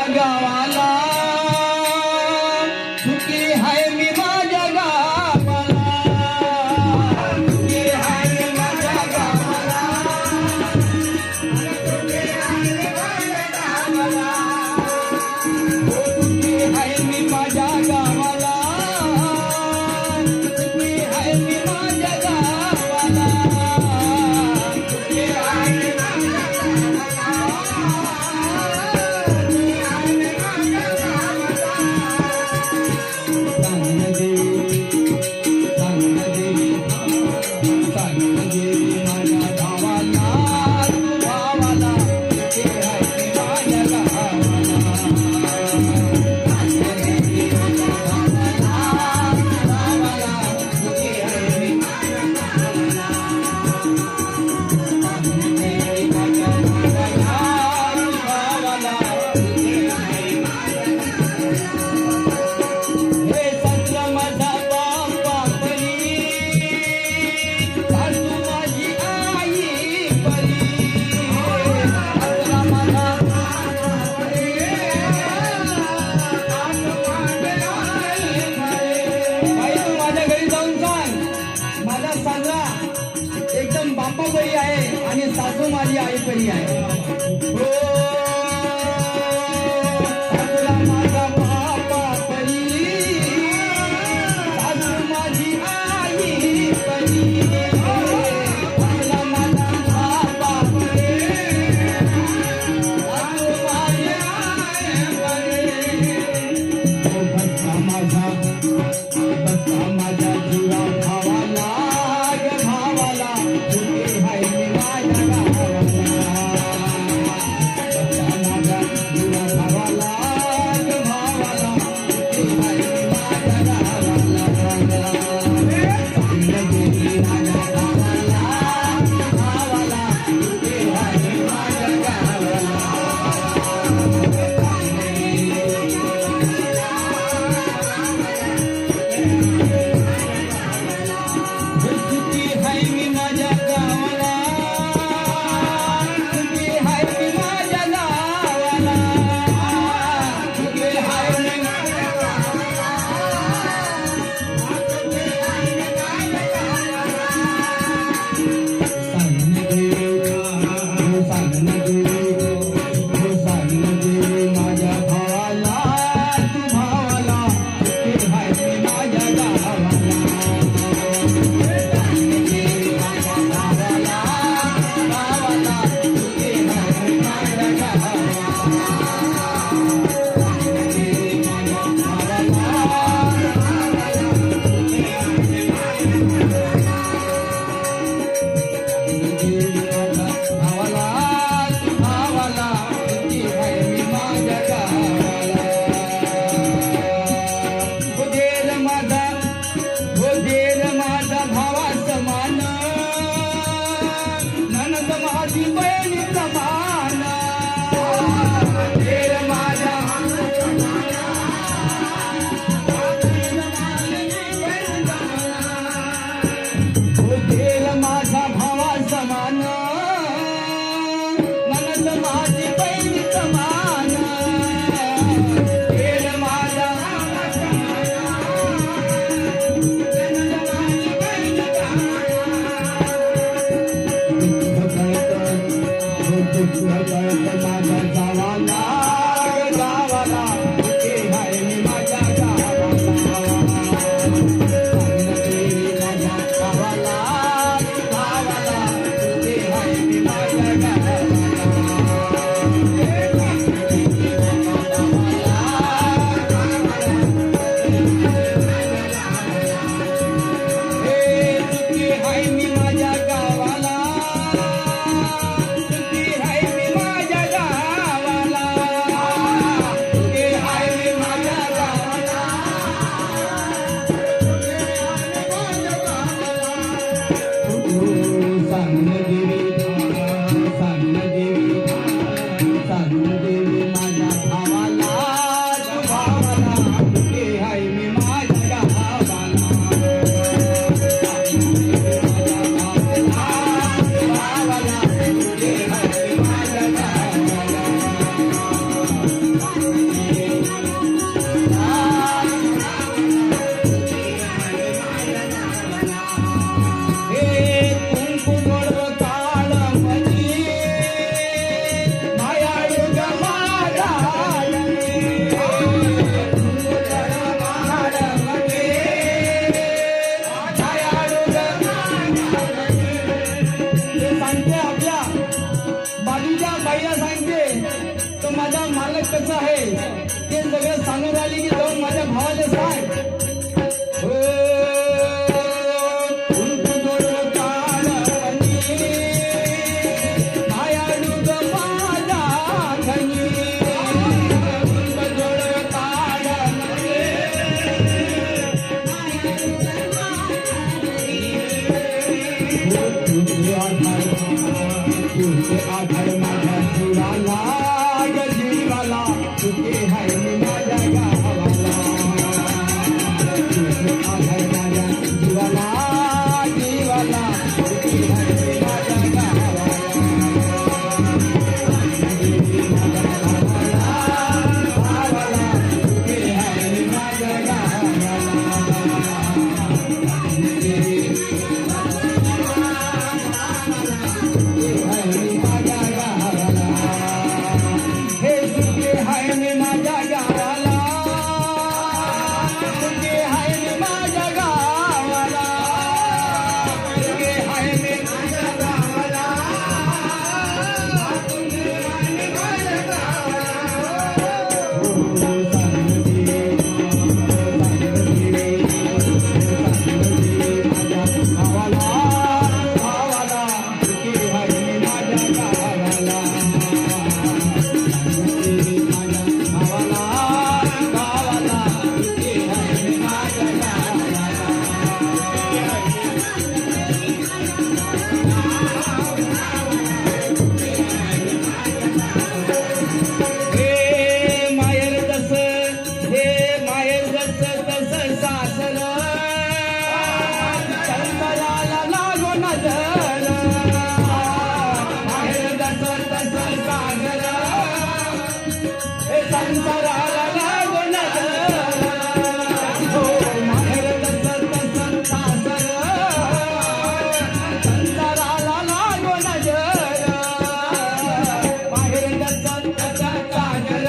गावाला सुखी हाय मी माझ्या गावाला सुखी हाय मी माझ्या गावाला सुखी हाय मी माझ्या गावाला सुखी हाय मी माझ्या गावाला सुखी हाय मी माझ्या गावाला मालक कसं आहे ते सगळं सांगून आली की जाऊन माझ्या भावाला सांग. हो, उंच जोड काढणी, मायाळू ग माझा धनी. उंच जोड काढणी, तुझे आधार माझ्या जीवाला ग जीवाला, तुझे हाय मी माझ्या गावाला. तुझे आधार माझ्या जीवाला जीवाला, तुझे हाय मी माझ्या गावाला. भावाला तुझे हाय मी माझ्या गावाला. संसाराला लागून हो, माहेर तसं तसं सासर. संसाराला लागून माहेर तसं तसं सासर.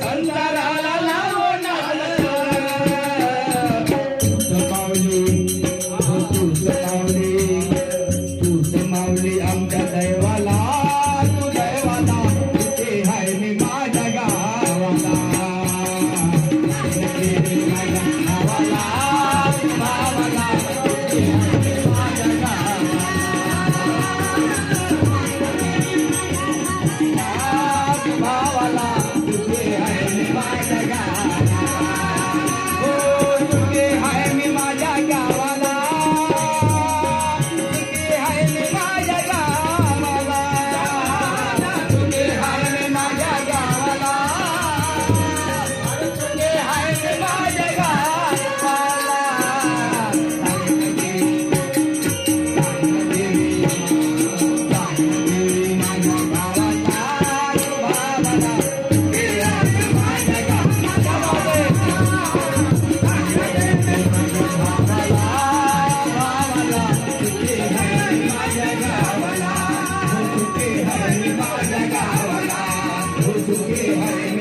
संसाराला लागून तुझं माऊली, तुझं माऊली, तुझं माऊली आमच्या दैवाला. Hare